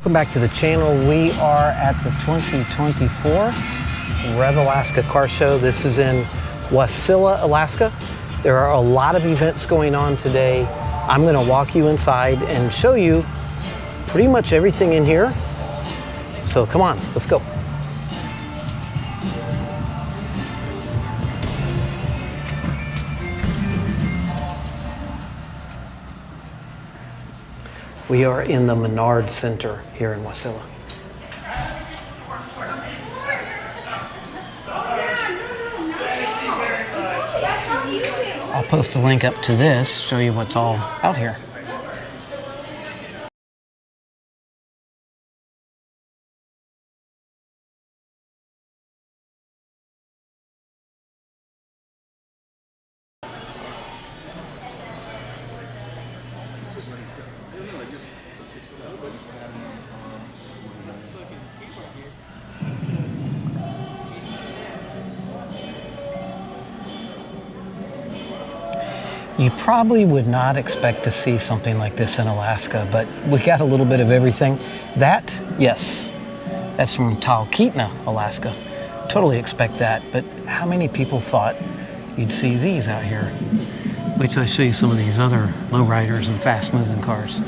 Welcome back to the channel. We are at the 2024 Rev Alaska Car Show. This is in Wasilla, Alaska. There are a lot of events going on today. I'm going to walk you inside and show you pretty much everything in here. So come on, let's go. We are in the Menard Center here in Wasilla. I'll post a link up to this, show you what's all out here. You probably would not expect to see something like this in Alaska, but we got a little bit of everything. That, yes, that's from Talkeetna, Alaska. Totally expect that, but how many people thought you'd see these out here? Wait till I show you some of these other lowriders and fast-moving cars.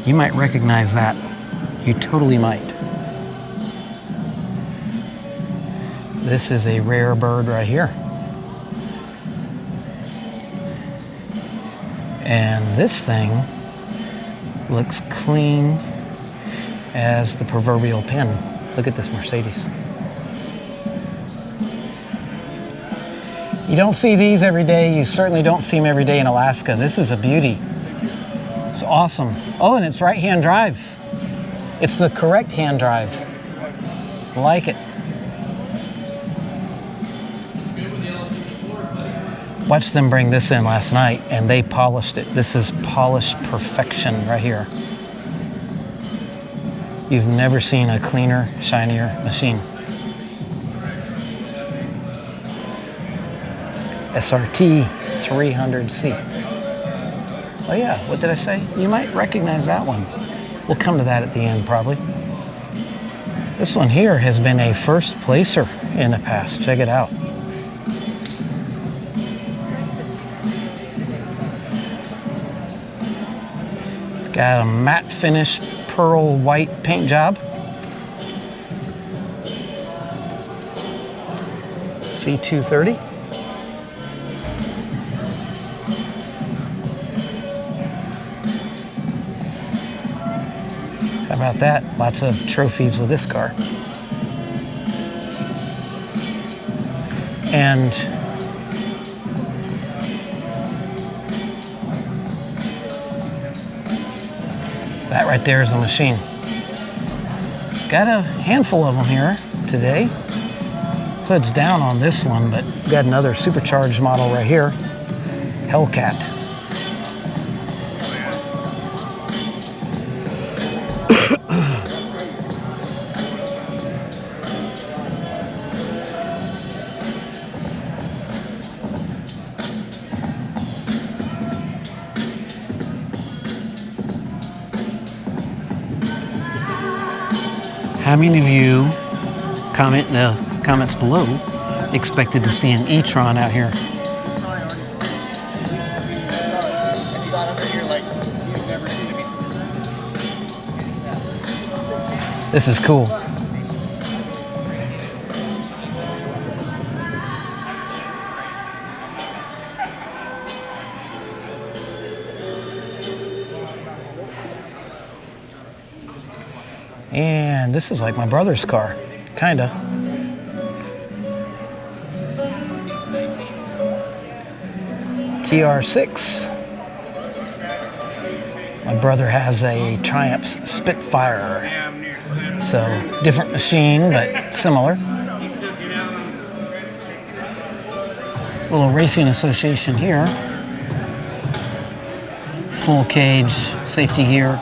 You might recognize that. You totally might. This is a rare bird right here. And this thing looks clean as the proverbial pin. Look at this Mercedes. You don't see these every day. You certainly don't see them every day in Alaska. This is a beauty. It's awesome. Oh, and it's right-hand drive. It's the correct hand drive. Like it. Watched them bring this in last night and they polished it. This is polished perfection right here. You've never seen a cleaner, shinier machine. SRT 300C. Oh yeah, what did I say? You might recognize that one. We'll come to that at the end probably. This one here has been a first placer in the past. Check it out. Got a matte finish pearl white paint job. C230. How about that? Lots of trophies with this car. And that right there is a machine. Got a handful of them here today. Hood's down on this one, but got another supercharged model right here. Hellcat. How many of you, comment in the comments below, expected to see an e-tron out here? This is cool. And this is like my brother's car, kinda. TR6. My brother has a Triumph Spitfire. So, different machine, but similar. Little racing association here. Full cage, safety gear.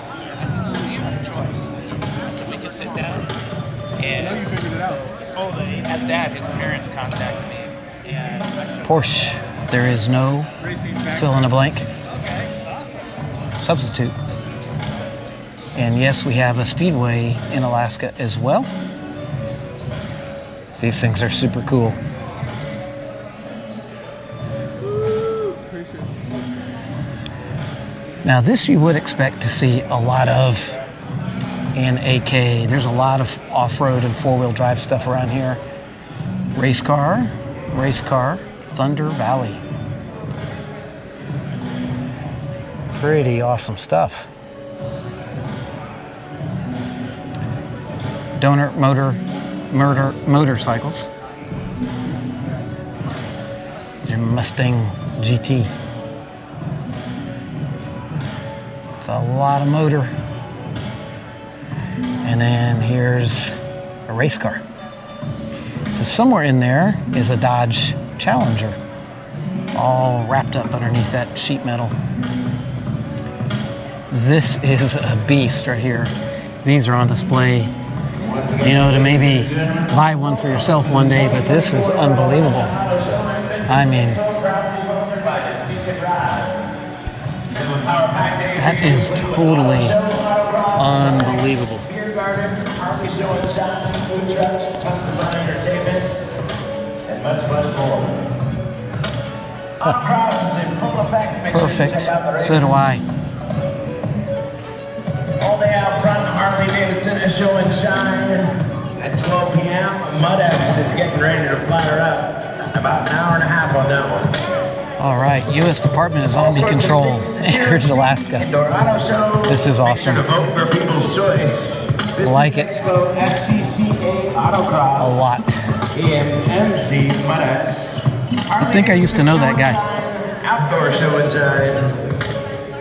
That his parents contacted me. And Porsche, there is no fill in the blank. substitute. And yes, we have a speedway in Alaska as well. These things are super cool. Now this you would expect to see a lot of in AK. There's a lot of off-road and four-wheel drive stuff around here. Race car, Thunder Valley. Pretty awesome stuff. Donor motorcycles. These are Mustang GT. It's a lot of motor. And then here's a race car. So somewhere in there is a Dodge Challenger, all wrapped up underneath that sheet metal. This is a beast right here. These are on display, you know, to maybe buy one for yourself one day, but this is unbelievable. I mean, that is totally unbelievable. Perfect. So do I. All day out front, Harley Davidson is show and shine. At 12 p.m., MudX is getting ready to fire up. About an hour and a half on that one. All right, U.S. Department of Zombie Control, Anchorage, Alaska. This is awesome. I like it a lot. I think I used to know that guy. Outdoor show and shine.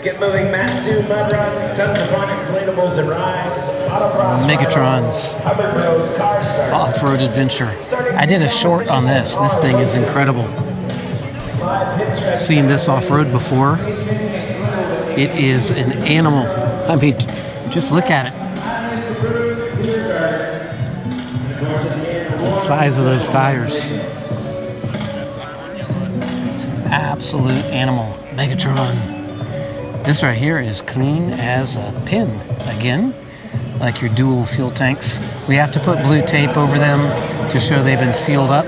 Get moving, Matsu, Mud Run, tons of fun inflatables and rides. Megatron's off-road adventure. I did a short on this. This thing is incredible. Seen this off-road before. It is an animal. I mean, just look at it. The size of those tires. It's an absolute animal. Megatron. This right here is clean as a pin. Again, like your dual fuel tanks. We have to put blue tape over them to show they've been sealed up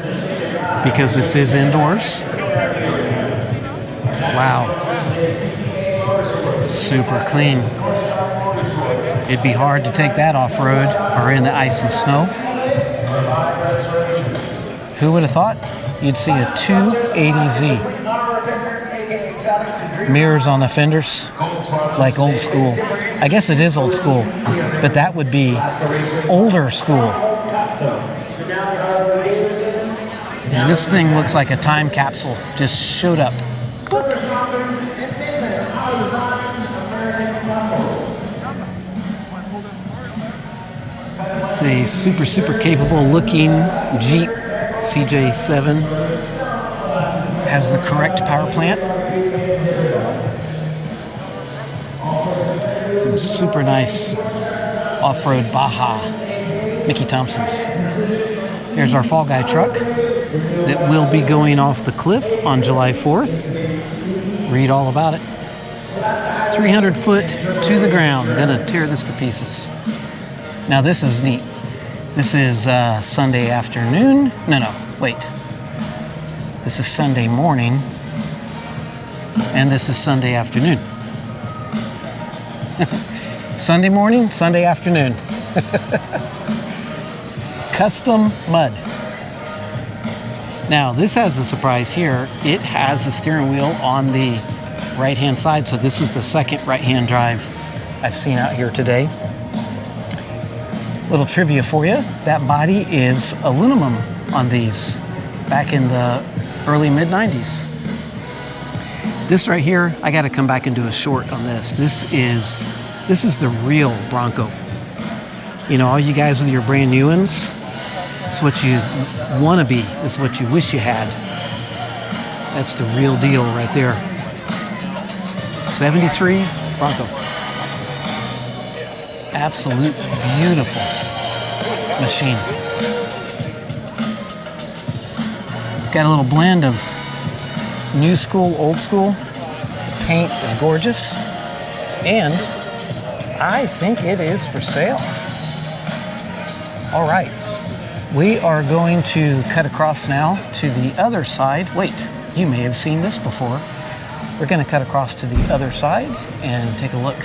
because this is indoors. Wow. Super clean. It'd be hard to take that off-road or in the ice and snow. Who would have thought you'd see a 280Z? Mirrors on the fenders, like old school. I guess it is old school, but that would be older school. And this thing looks like a time capsule, just showed up. It's a super capable looking Jeep CJ7. Has the correct power plant. Some super nice off-road Baja Mickey Thompsons. Here's our Fall Guy truck that will be going off the cliff on July 4th. Read all about it. 300 foot to the ground. Gonna tear this to pieces. Now this is neat. This is Sunday afternoon. No, wait. This is Sunday morning. And this is Sunday afternoon. Sunday morning, Sunday afternoon. Custom mud. Now this has a surprise here. It has a steering wheel on the right-hand side, so this is the second right-hand drive I've seen out here today. Little trivia for you. That body is aluminum on these back in the early mid-90s. This right here, I got to come back and do a short on this. This is the real Bronco. You know, all you guys with your brand new ones, it's what you want to be. It's what you wish you had. That's the real deal right there. 73 Bronco. Absolute beautiful machine. Got a little blend of new school, old school. The paint is gorgeous. And I think it is for sale. All right, we are going to cut across now to the other side. Wait, you may have seen this before. We're going to cut across to the other side and take a look.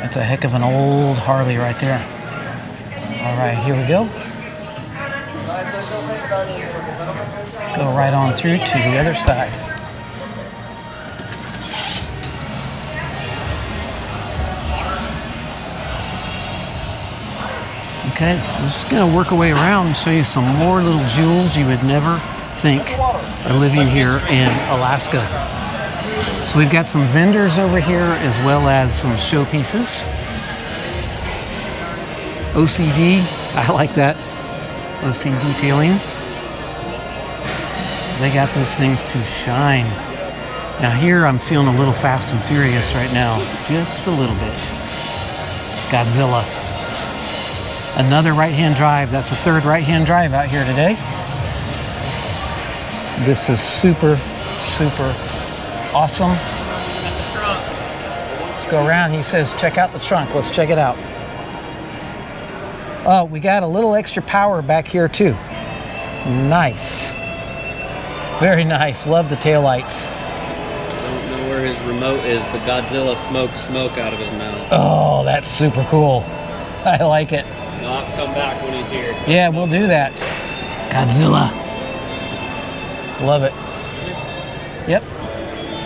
That's a heck of an old Harley right there. All right, here we go. Let's go right on through to the other side. Okay, I'm just gonna work our way around and show you some more little jewels you would never think are living here in Alaska. So we've got some vendors over here as well as some showpieces. OCD, I like that. OC detailing. They got those things to shine. Now here I'm feeling a little Fast and Furious right now, just a little bit. Godzilla. Another right-hand drive. That's the third right-hand drive out here today. This is super, super awesome. Let's go around. He says, check out the trunk. Let's check it out. Oh, we got a little extra power back here too. Nice. Very nice. Love the taillights. Don't know where his remote is, but Godzilla smokes smoke out of his mouth. Oh, that's super cool. I like it. He'll have to come back when he's here. Yeah, we'll do that. Godzilla. Love it. Yep.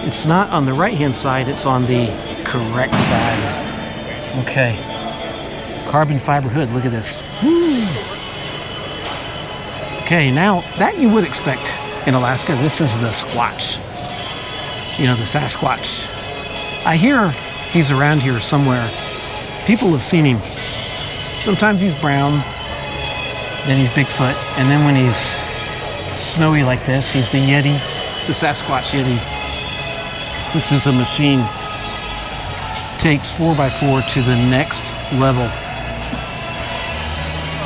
It's not on the right-hand side, it's on the correct side. Okay. Carbon fiber hood, look at this. Woo. Okay, now that you would expect in Alaska, this is the Squatch. You know, the Sasquatch. I hear he's around here somewhere. People have seen him. Sometimes he's brown, then he's Bigfoot, and then when he's snowy like this, he's the Yeti, the Sasquatch Yeti. This is a machine. Takes 4x4 to the next level.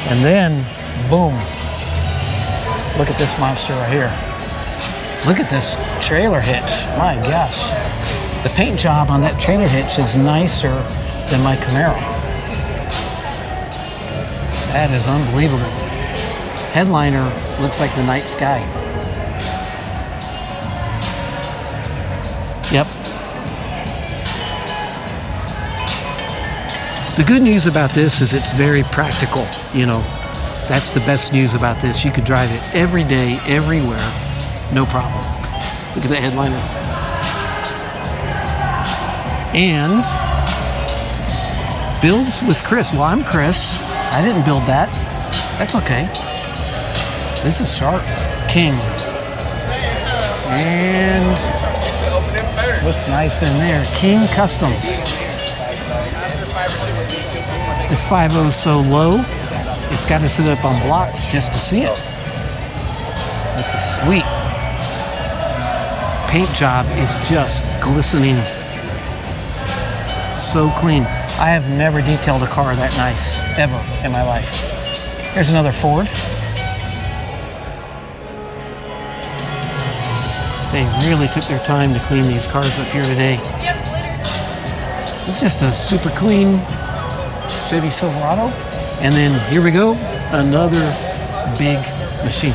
And then, boom. Look at this monster right here. Look at this trailer hitch. My gosh. The paint job on that trailer hitch is nicer than my Camaro. That is unbelievable. Headliner looks like the night sky. Yep. The good news about this is it's very practical, you know. That's the best news about this. You could drive it every day, everywhere, no problem. Look at the headliner. And builds with Chris. Well, I'm Chris. I didn't build that. That's okay. This is sharp. King. And looks nice in there. King Customs. This 5.0 is so low, it's got to sit up on blocks just to see it. This is sweet. Paint job is just glistening. So clean. I have never detailed a car that nice, ever in my life. Here's another Ford. They really took their time to clean these cars up here today. It's just a super clean Chevy Silverado. And then here we go, another big machine.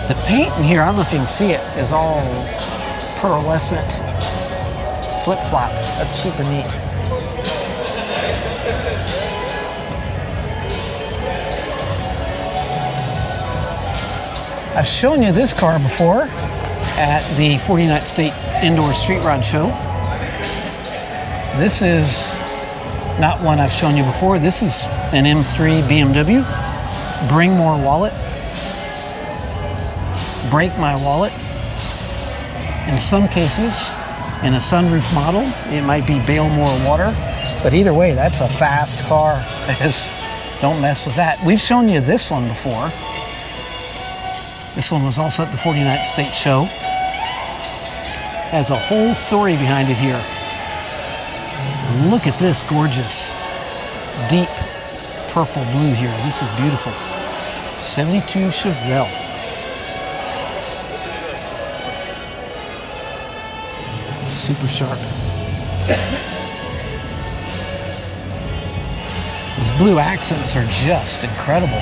The paint in here, I don't know if you can see it, is all pearlescent flip-flop. That's super neat. I've shown you this car before at the 49th State Indoor Street Rod Show. This is not one I've shown you before. This is an M3 BMW. Bring more wallet. Break my wallet. In some cases, in a sunroof model, it might be bail more water. But either way, that's a fast car. Don't mess with that. We've shown you this one before. This one was also at the 49th State Show. Has a whole story behind it here. Look at this gorgeous, deep purple blue here. This is beautiful. 72 Chevelle. Super sharp. These blue accents are just incredible.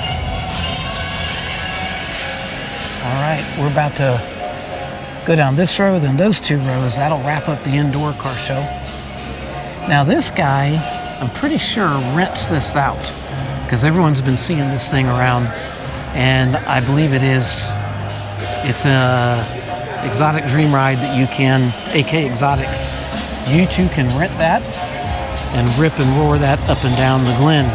All right, we're about to go down this row, then those 2 rows. That'll wrap up the indoor car show. Now this guy, I'm pretty sure, rents this out because everyone's been seeing this thing around, and I believe it's a exotic dream ride that you can, AK Exotic. You too can rent that and rip and roar that up and down the Glen.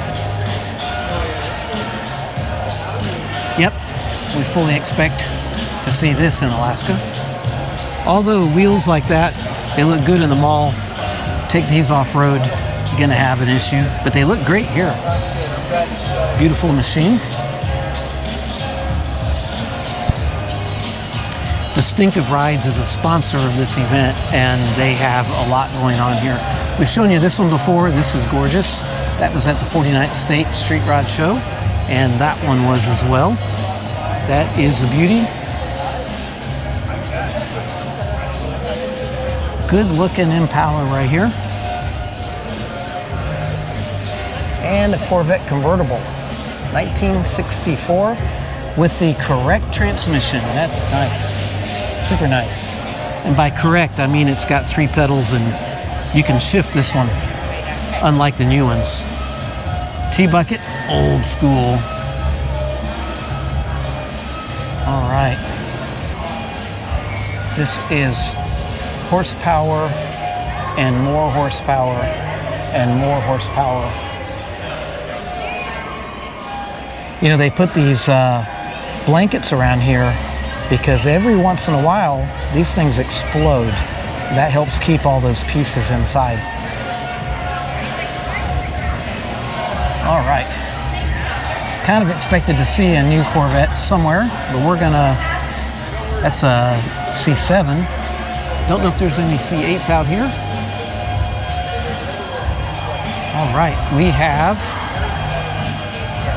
Yep, we fully expect to see this in Alaska. Although wheels like that, they look good in the mall. Take these off-road, you're gonna have an issue, but they look great here. Beautiful machine. Distinctive Rides is a sponsor of this event, and they have a lot going on here. We've shown you this one before. This is gorgeous. That was at the 49th State Street Rod Show, and that one was as well. That is a beauty. Good looking Impala right here. And a Corvette convertible, 1964, with the correct transmission. That's nice, super nice. And by correct, I mean it's got 3 pedals and you can shift this one, unlike the new ones. T-bucket, old school. All right. This is horsepower and more horsepower and more horsepower. You know, they put these blankets around here because every once in a while these things explode. That helps keep all those pieces inside. All right. Kind of expected to see a new Corvette somewhere, but we're gonna, that's a C7. Don't know if there's any C8s out here. All right, we have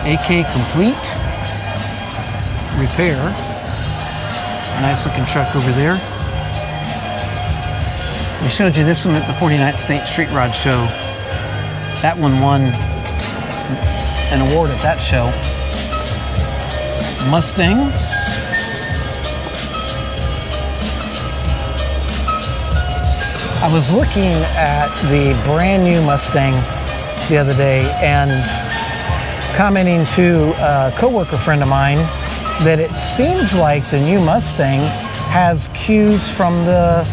AK Complete Repair. Nice looking truck over there. We showed you this one at the 49th State Street Rod Show. That one won an award at that show. Mustang. I was looking at the brand new Mustang the other day and commenting to a coworker friend of mine that it seems like the new Mustang has cues from the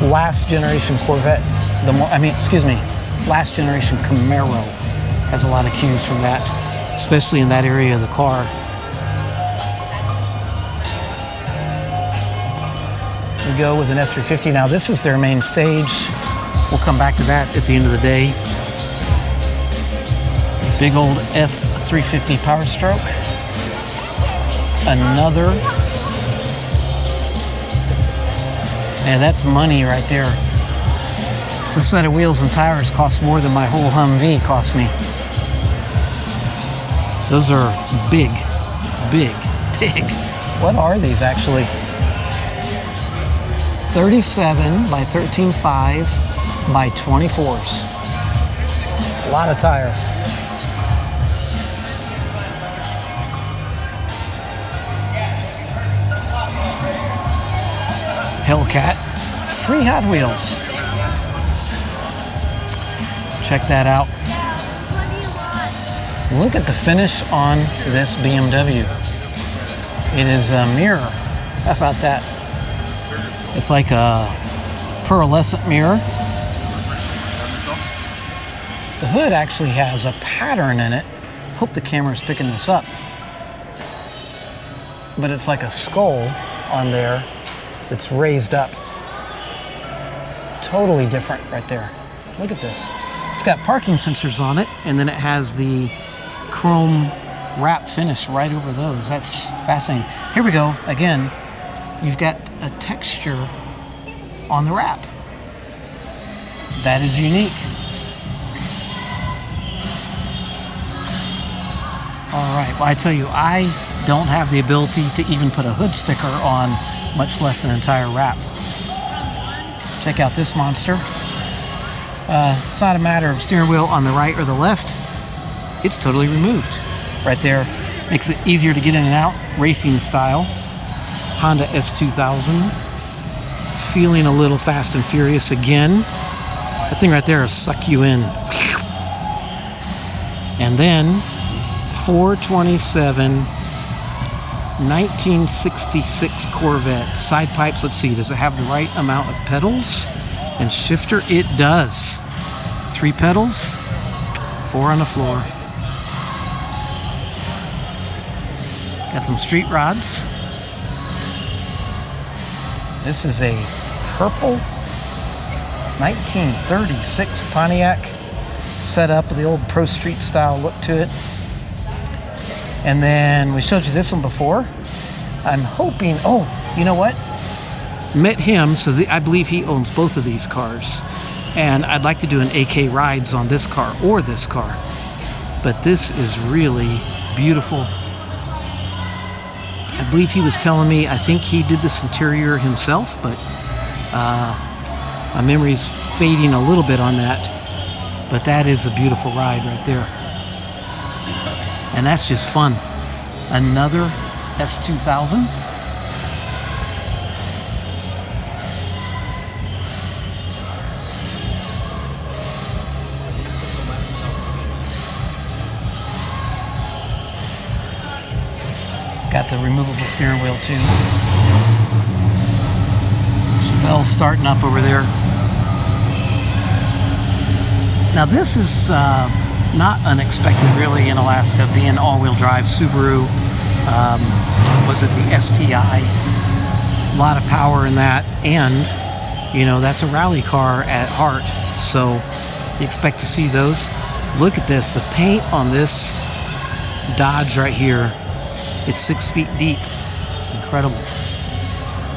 last generation Corvette. Last generation Camaro has a lot of cues from that, especially in that area of the car. We go with an F-350. Now this is their main stage. We'll come back to that at the end of the day. Big old F-350 Power Stroke. Another. And that's money right there. This set of wheels and tires cost more than my whole Humvee cost me. Those are big, big, big. What are these actually? 37 by 13.5 by 24s. A lot of tire. Hellcat, free Hot Wheels. Check that out. Look at the finish on this BMW. It is a mirror. How about that? It's like a pearlescent mirror. The hood actually has a pattern in it. Hope the camera's picking this up. But it's like a skull on there that's raised up. Totally different right there. Look at this. It's got parking sensors on it, and then it has the chrome wrap finish right over those. That's fascinating. Here we go. Again, you've got a texture on the wrap. That is unique. All right, well, I tell you, I don't have the ability to even put a hood sticker on, much less an entire wrap. Check out this monster. It's not a matter of steering wheel on the right or the left. It's totally removed. Right there, makes it easier to get in and out, racing style. Honda S2000. Feeling a little Fast and Furious again. That thing right there will suck you in. And then 427 1966 Corvette. Side pipes, let's see, does it have the right amount of pedals and shifter? It does. 3 pedals, 4 on the floor. Got some street rods. This is a purple 1936 Pontiac, set up with the old Pro Street style look to it. And then we showed you this one before. I'm hoping, oh, you know what? Met him, so I believe he owns both of these cars. And I'd like to do an AK rides on this car or this car. But this is really beautiful. I believe he was telling me, I think he did this interior himself, but my memory's fading a little bit on that. But that is a beautiful ride right there. And that's just fun. Another S2000. It's got the removable steering wheel too. Chevelle's starting up over there. Now this is not unexpected really in Alaska, being all-wheel drive Subaru. Was it the STI? A lot of power in that, and you know, that's a rally car at heart, so you expect to see those. Look at this, the paint on this Dodge right here, it's 6 feet deep. It's incredible.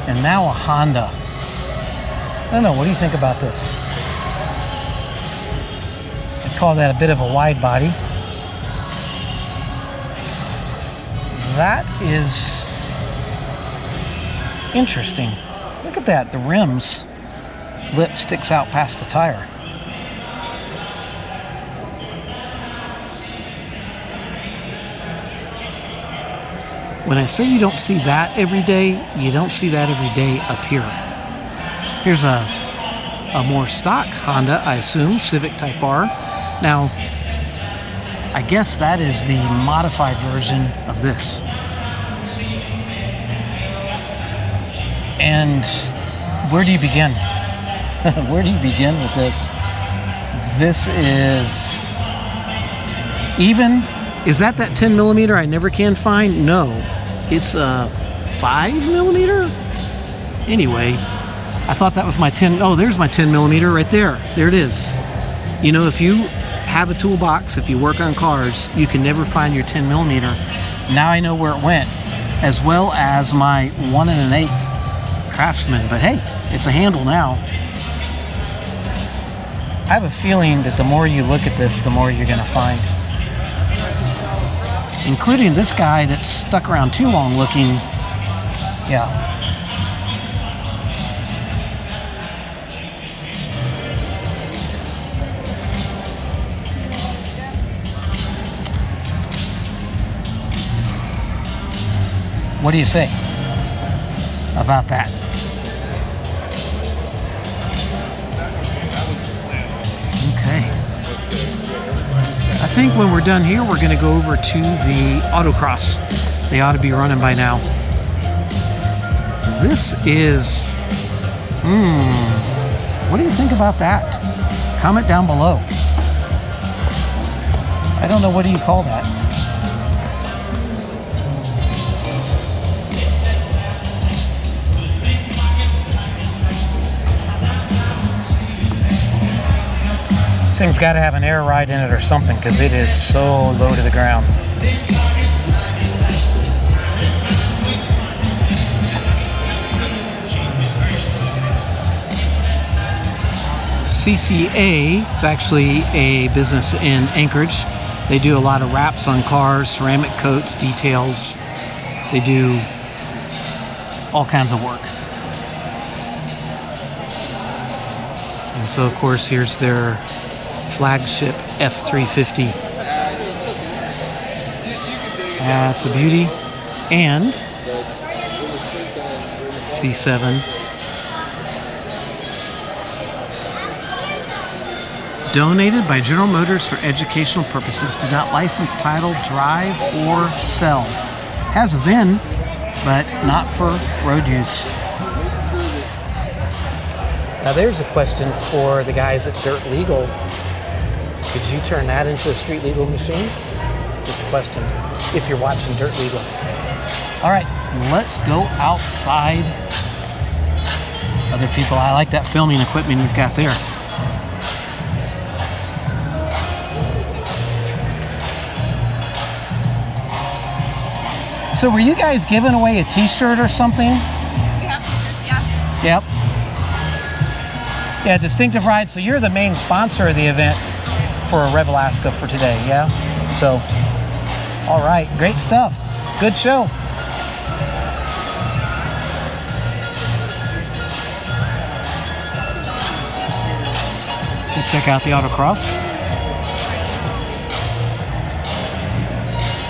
And now a Honda. I don't know, what do you think about this? Call that a bit of a wide body. That is interesting. Look at that, the rim's lip sticks out past the tire. When I say you don't see that every day, you don't see that every day up here. Here's a more stock Honda, I assume, Civic Type R. Now, I guess that is the modified version of this. And where do you begin? Where do you begin with this? This is even, is that 10 millimeter I never can find? No, it's a 5 millimeter? Anyway, I thought that was my 10, oh, there's my 10 millimeter right there. There it is. You know, if you have a toolbox, if you work on cars, you can never find your 10 millimeter. Now I know where it went, as well as my 1 1/8 Craftsman. But hey, it's a handle now. I have a feeling that the more you look at this, the more you're going to find. Including this guy that's stuck around too long looking. Yeah. What do you say about that? Okay. I think when we're done here, we're going to go over to the autocross. They ought to be running by now. This is, what do you think about that? Comment down below. I don't know, what do you call that? This thing's got to have an air ride in it or something, because it is so low to the ground. CCA is actually a business in Anchorage. They do a lot of wraps on cars, ceramic coats, details. They do all kinds of work. And so, of course, here's their flagship F350. That's a beauty. And C7. Donated by General Motors for educational purposes. Do not license, title, drive, or sell. Has a VIN, but not for road use. Now there's a question for the guys at Dirt Legal. Could you turn that into a street legal machine? Just a question, if you're watching Dirt Legal. All right, let's go outside. Other people, I like that filming equipment he's got there. So were you guys giving away a t-shirt or something? We have t-shirts, yeah. Yep. Yeah, Distinctive Ride. So you're the main sponsor of the event for Rev Alaska for today, yeah? So, all right, great stuff. Good show. We'll check out the autocross.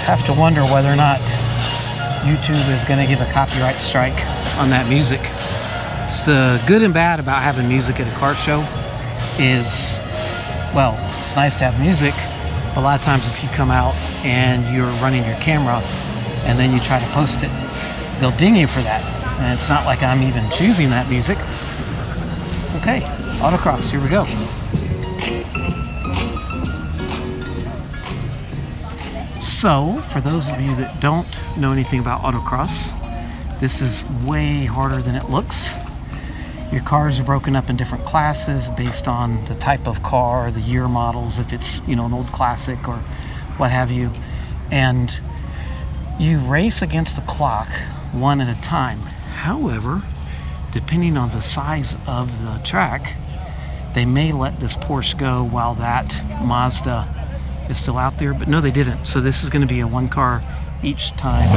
Have to wonder whether or not YouTube is going to give a copyright strike on that music. It's the good and bad about having music at a car show is, well, it's nice to have music, but a lot of times if you come out and you're running your camera and then you try to post it, they'll ding you for that. And it's not like I'm even choosing that music. Okay, autocross, here we go. So, for those of you that don't know anything about autocross, this is way harder than it looks. Your cars are broken up in different classes based on the type of car, the year models, if it's, you know, an old classic or what have you. And you race against the clock one at a time. However, depending on the size of the track, they may let this Porsche go while that Mazda is still out there, but no, they didn't. So this is going to be a one car each time.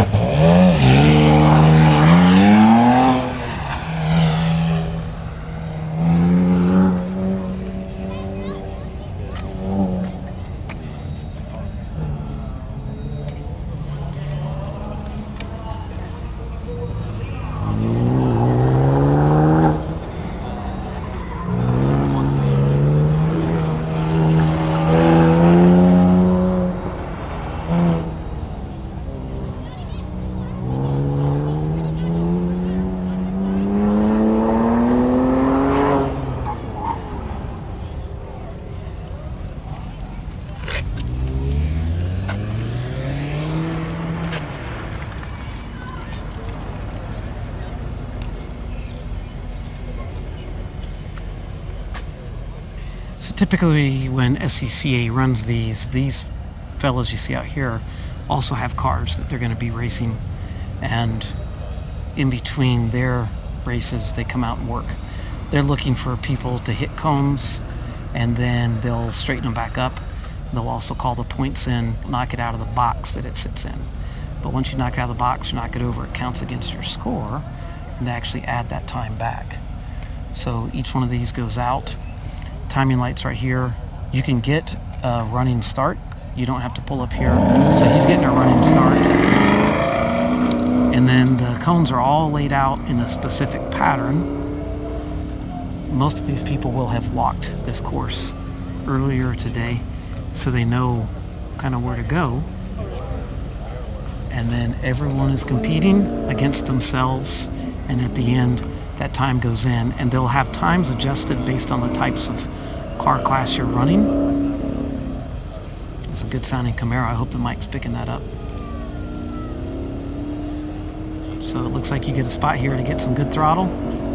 Typically when SCCA runs these fellas you see out here also have cars that they're going to be racing, and in between their races they come out and work. They're looking for people to hit cones, and then they'll straighten them back up. They'll also call the points in, knock it out of the box that it sits in. But once you knock it out of the box, you knock it over, it counts against your score, and they actually add that time back. So each one of these goes out. Timing lights right here. You can get a running start. You don't have to pull up here. So he's getting a running start. And then the cones are all laid out in a specific pattern. Most of these people will have walked this course earlier today, so they know kind of where to go. And then everyone is competing against themselves, and at the end that time goes in, and they'll have times adjusted based on the types of car class you're running. It's a good sounding Camaro. I hope the mic's picking that up. So it looks like you get a spot here to get some good throttle,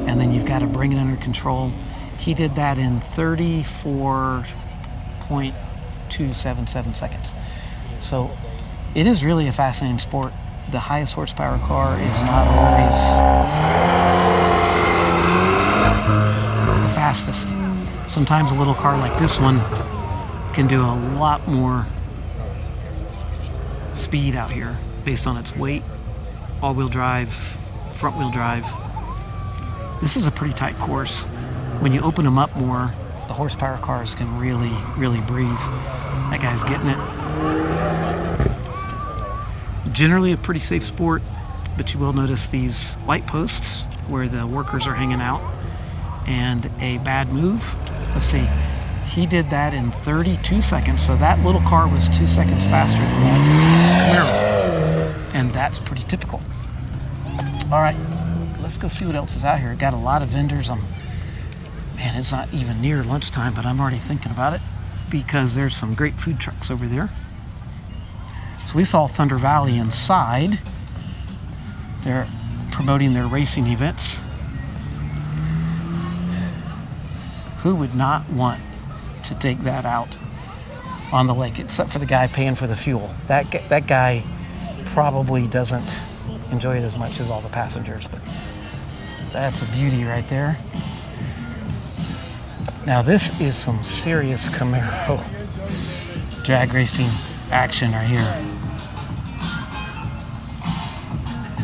and then you've got to bring it under control. He did that in 34.277 seconds. So it is really a fascinating sport. The highest horsepower car is not always the fastest. Sometimes a little car like this one can do a lot more speed out here based on its weight, all-wheel drive, front-wheel drive. This is a pretty tight course. When you open them up more, the horsepower cars can really, really breathe. That guy's getting it. Generally a pretty safe sport, but you will notice these light posts where the workers are hanging out. And a bad move. Let's see. He did that in 32 seconds, so that little car was 2 seconds faster than that Camaro. And that's pretty typical. All right, let's go see what else is out here. Got a lot of vendors. Man, it's not even near lunchtime, but I'm already thinking about it because there's some great food trucks over there. So we saw Thunder Valley inside. They're promoting their racing events. Who would not want to take that out on the lake, except for the guy paying for the fuel? That guy probably doesn't enjoy it as much as all the passengers, but that's a beauty right there. Now this is some serious Camaro drag racing action right here.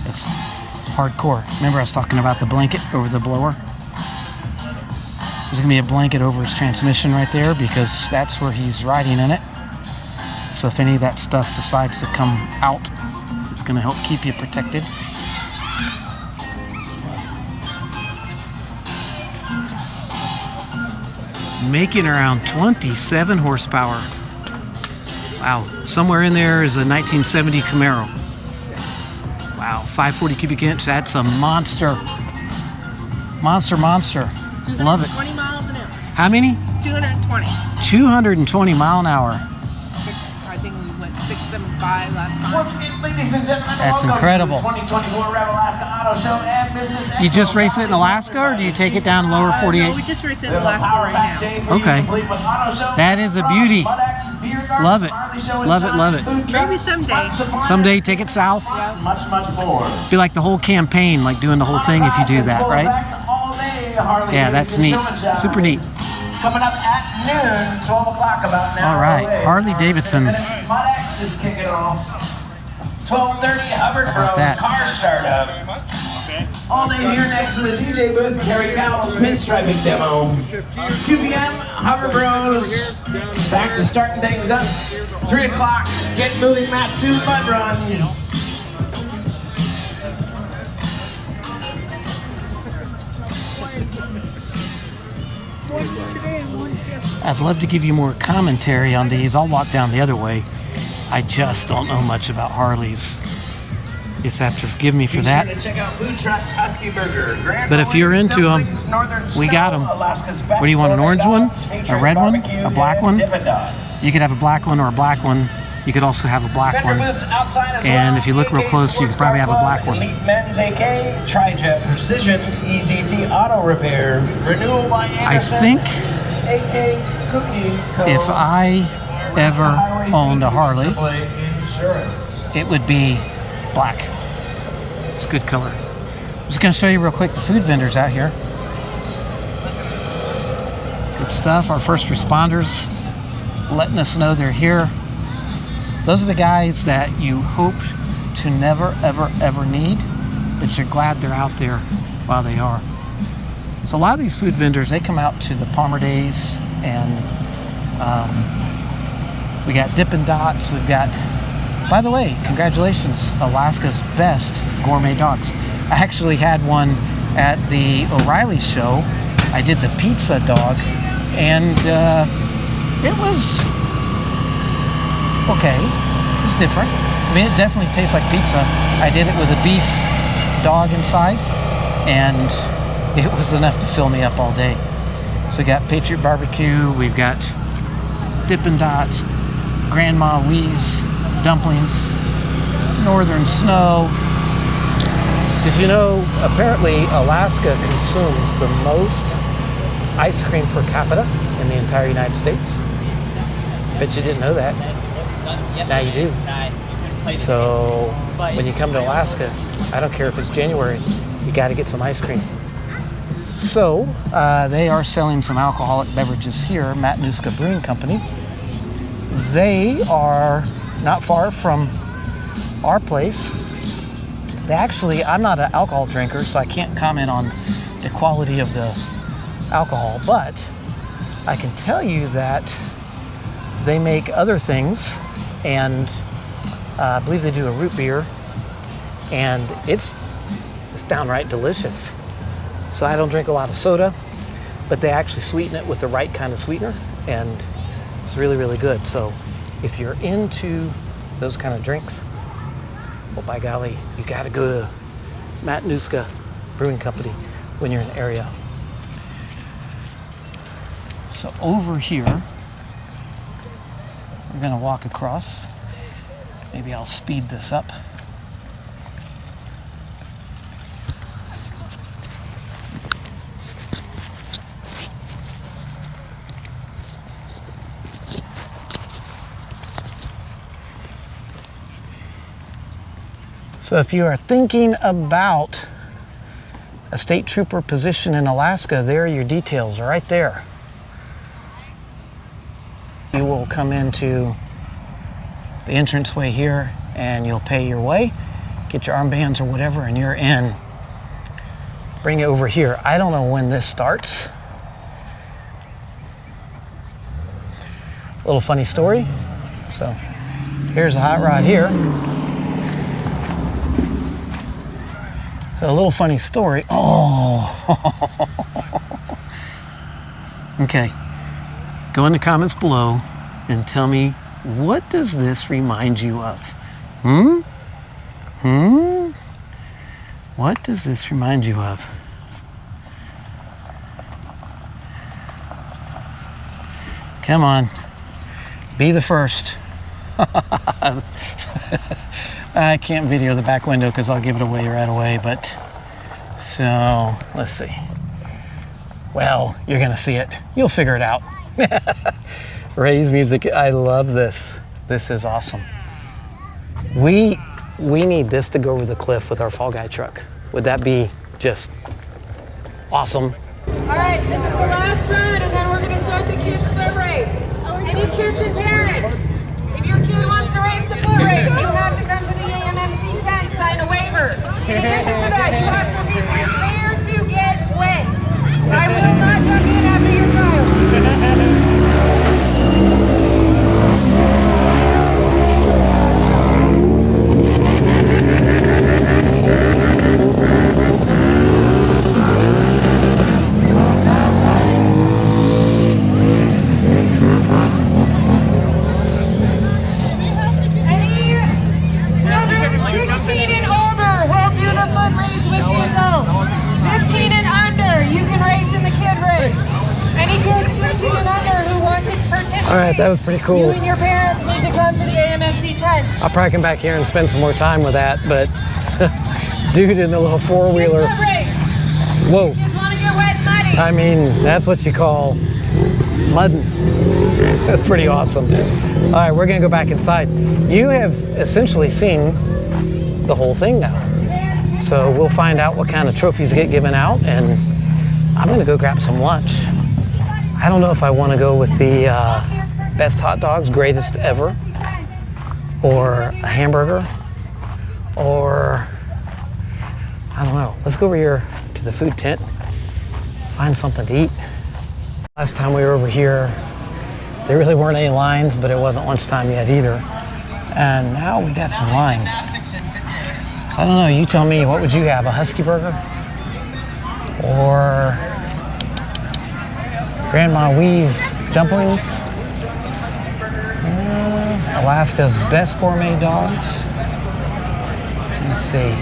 It's hardcore. Remember I was talking about the blanket over the blower? There's gonna be a blanket over his transmission right there because that's where he's riding in it. So if any of that stuff decides to come out, it's gonna help keep you protected. Making around 27 horsepower. Wow, somewhere in there is a 1970 Camaro. Wow, 540 cubic inch, that's a monster. Monster. Love it. 20 miles an hour. How many? 220. 220 mile an hour. I think we went 675 last time. Once again, ladies and gentlemen, That's welcome incredible. to the 2024 Rev Alaska Auto Show and Business Expo. You just race it in Alaska, or do you take it down lower 48? No, we just raced in Alaska right now. Okay. That is a beauty. Love it. Love it. Maybe someday. Someday take it south. Much more. Be like the whole campaign, like doing the whole thing if you do that, right? Yeah, that's neat. Super neat. Coming up at noon, 12 o'clock about now. All right, Harley Davidson's. MudX is kicking off. 12:30, Hubbard about Bros that? car startup. All day here next to the DJ booth, Kerry Cowell's pinstriping demo. 2 p.m., Hubbard Bros. Back to starting things up. 3 o'clock, Get Moving Matsu Mud Run. I'd love to give you more commentary on these. I'll walk down the other way. I just don't know much about Harleys. You just have to forgive me for that. Be sure to check out Food Trucks Husky Burger. Grand But if you're into them, Dumplings, Northern we Snow, got them. Alaska's best What do you want, an orange one, dogs, a featuring red one, barbecue a black and one? Dippin' Dots. You could have a black one or a black one. You could also have a black Vendor one. booths outside as And well. if you look real AK close, you could Sports probably Car have a black Club, one. Elite Men's AK, Tri-Jet Precision, EZT Auto Repair, Renewal by I Anderson, think AK Cookie Co. if I ever Highway owned a Safety Harley, AAA Insurance. it would be black. It's a good color. I'm just gonna show you real quick the food vendors out here. Good stuff. Our first responders letting us know they're here. Those are the guys that you hope to never, ever need, but you're glad they're out there while they are. So a lot of these food vendors, they come out to the Palmer Days, and we got Dippin' Dots. We've got, by the way, congratulations, Alaska's best gourmet dogs. I actually had one at the O'Reilly show. I did the pizza dog, and it was okay. It's different. I mean, it definitely tastes like pizza. I did it with a beef dog inside, and it was enough to fill me up all day. So we got Patriot Barbecue, we've got Dippin' Dots, Grandma Wee's dumplings, Northern Snow. Did you know, apparently Alaska consumes the most ice cream per capita in the entire United States? Bet you didn't know that. Now you do. So when you come to Alaska, I don't care if it's January, you got to get some ice cream. So they are selling some alcoholic beverages here, Matanuska Brewing Company. They are not far from our place, they actually, I'm not an alcohol drinker, so I can't comment on the quality of the alcohol, but I can tell you that they make other things, and I believe they do a root beer, and it's downright delicious. So I don't drink a lot of soda, but they actually sweeten it with the right kind of sweetener, and it's really, really good. So if you're into those kind of drinks, well, by golly, you got to go to Matanuska Brewing Company when you're in the area. So over here, we're going to walk across. Maybe I'll speed this up. So if you are thinking about a state trooper position in Alaska, there are your details right there. You will come into the entranceway here and you'll pay your way, get your armbands or whatever, and you're in. Bring it over here. I don't know when this starts. A little funny story. So here's a hot rod here. So a little funny story. Oh. Okay. Go in the comments below and tell me, what does this remind you of? What does this remind you of? Come on. Be the first. I can't video the back window because I'll give it away right away, but so let's see. Well, you're gonna see it. You'll figure it out. Ray's music, I love this. This is awesome. We need this to go over the cliff with our Fall Guy truck. Would that be just awesome? All right, this is the last run, and then we're gonna start the kids' foot race. Any kids and parents, if your kid wants to race the foot race, you have to come to the AMMC tent, sign a waiver. In addition to that, you have to be prepared to get wet. I will not jump in after your child. All right, that was pretty cool. You and your parents need to come to the AMMC tent. I'll probably come back here and spend some more time with that, but dude in the little four-wheeler. Whoa. Kids want to get wet and muddy. I mean, that's what you call mudding. That's pretty awesome. All right, we're gonna go back inside. You have essentially seen the whole thing now. So we'll find out what kind of trophies get given out, and I'm gonna go grab some lunch. I don't know if I want to go with the best hot dogs, greatest ever, or a hamburger, or I don't know. Let's go over here to the food tent, find something to eat. Last time we were over here, there really weren't any lines, but it wasn't lunchtime yet either. And now we got some lines. So I don't know, you tell me, what would you have, a Husky burger? Or Grandma Wee's dumplings? Alaska's best gourmet dogs. Let's see.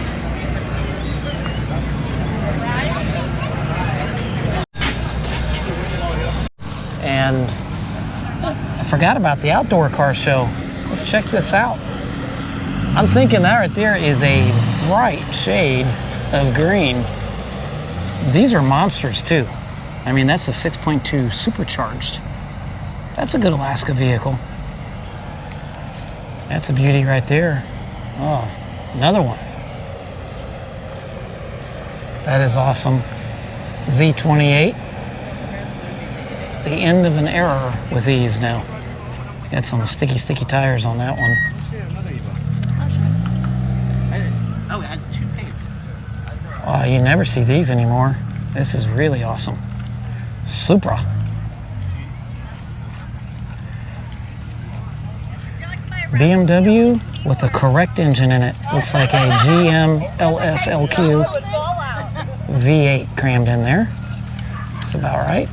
And I forgot about the outdoor car show. Let's check this out. I'm thinking that right there is a bright shade of green. These are monsters too. I mean, that's a 6.2 supercharged. That's a good Alaska vehicle. That's a beauty right there. Oh, another one. That is awesome. Z28. The end of an era with these now. Got some sticky tires on that one. Oh, it has 2 paints. Oh, you never see these anymore. This is really awesome. Supra. BMW with the correct engine in it. Looks like a GM LSLQ V8 crammed in there. That's about right.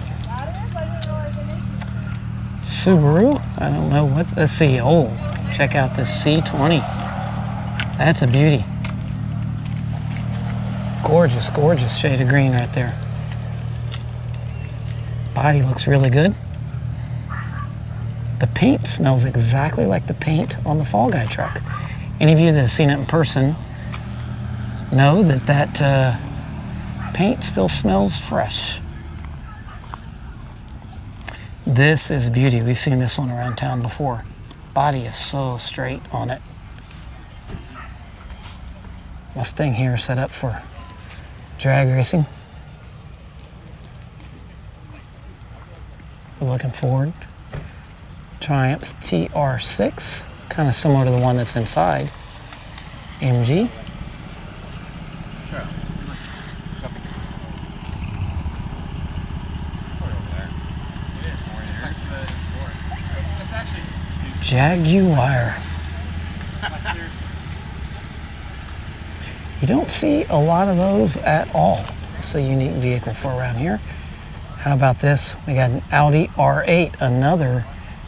Subaru, I don't know what, let's see. Oh, check out this C20. That's a beauty. Gorgeous, gorgeous shade of green right there. Body looks really good. The paint smells exactly like the paint on the Fall Guy truck. Any of you that have seen it in person know that that paint still smells fresh. This is a beauty. We've seen this one around town before. Body is so straight on it. Mustang here set up for drag racing. We're looking forward. Triumph TR6, kind of similar to the one that's inside. MG. Jaguar. You don't see a lot of those at all. It's a unique vehicle for around here. How about this? We got an Audi R8, another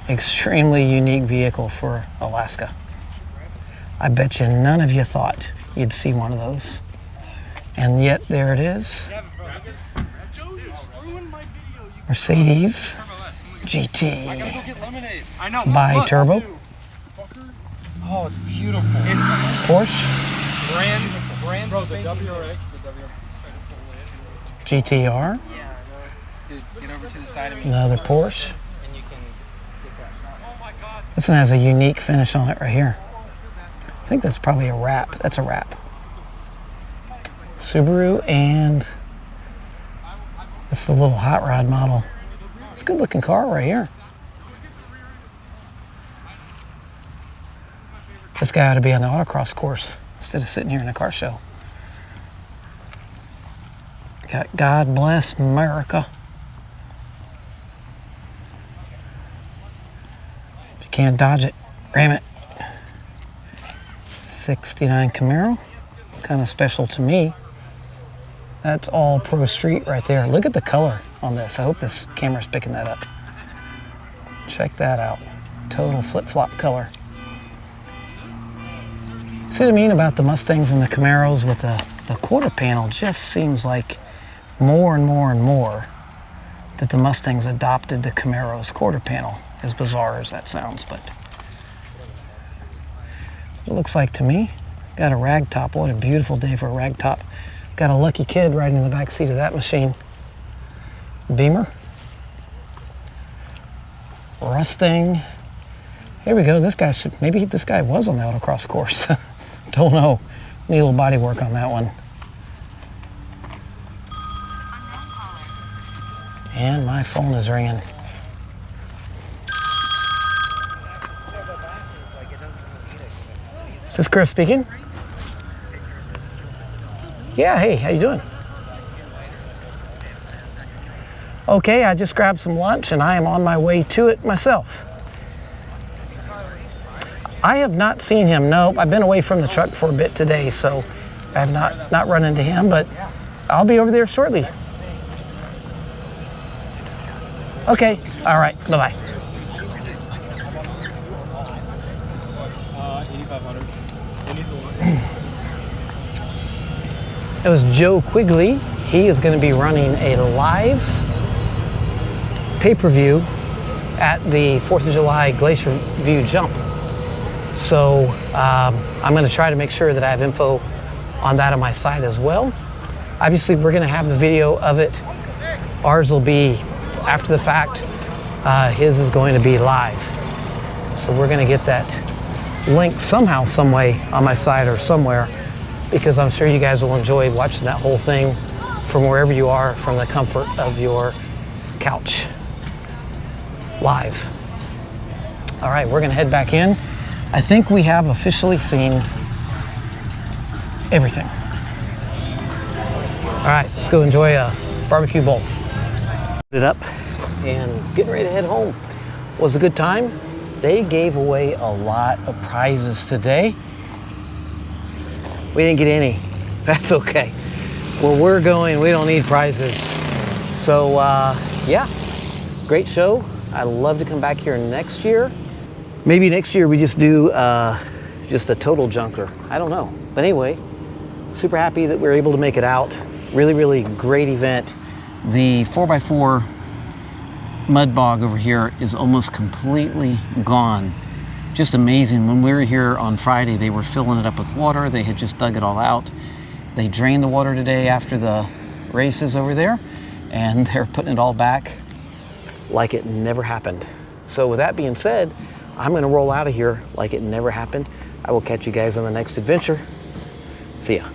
extremely unique vehicle for Alaska. I bet you none of you thought you'd see one of those. And yet there it is. Mercedes GT by Turbo. Oh, it's beautiful. It's Porsche brand Bro, the WRX, GTR. Yeah. Dude, get over to the side of me. Another Porsche. And you can get that. This one has a unique finish on it right here. I think that's probably a wrap. That's a wrap. Subaru, and it's the little hot rod model. It's a good looking car right here. This guy ought to be on the autocross course instead of sitting here in a car show. Got God Bless America. If you can't dodge it, ram it. 69 Camaro, kind of special to me. That's all Pro Street right there. Look at the color on this. I hope this camera's picking that up. Check that out. Total flip-flop color. See what I mean about the Mustangs and the Camaros with the quarter panel? Just seems like more and more and more that the Mustangs adopted the Camaro's quarter panel, as bizarre as that sounds, but it looks like to me. Got a rag top. What a beautiful day for a rag top. Got a lucky kid riding in the back seat of that machine. Beamer. Rusting. Here we go. This guy should, maybe this guy was on the autocross course. Don't know. Need a little body work on that one. And my phone is ringing. Is this Chris speaking? Yeah, hey, how you doing? Okay, I just grabbed some lunch and I am on my way to it myself. I have not seen him, no. I've been away from the truck for a bit today, so I have not run into him, but I'll be over there shortly. Okay, all right, bye-bye. 8500. It was Joe Quigley. He is going to be running a live pay-per-view at the 4th of July Glacier View Jump. So I'm going to try to make sure that I have info on that on my site as well. Obviously, we're going to have the video of it. Ours will be after the fact. His is going to be live. So we're going to get that link somehow, some way on my site or somewhere, because I'm sure you guys will enjoy watching that whole thing from wherever you are, from the comfort of your couch, live. All right, we're going to head back in. I think we have officially seen everything. All right, let's go enjoy a barbecue bowl. It up and getting ready to head home. Was a good time. They gave away a lot of prizes today. We didn't get any. That's okay. Where we're going, we don't need prizes. So yeah, great show. I'd love to come back here next year. Maybe next year we just do just a total junker. I don't know. But anyway, super happy that we were able to make it out. Really, really great event. The 4x4 mud bog over here is almost completely gone. Just amazing. When we were here on Friday, they were filling it up with water. They had just dug it all out. They drained the water today after the races over there, and they're putting it all back like it never happened. So with that being said, I'm gonna roll out of here like it never happened. I will catch you guys on the next adventure. See ya.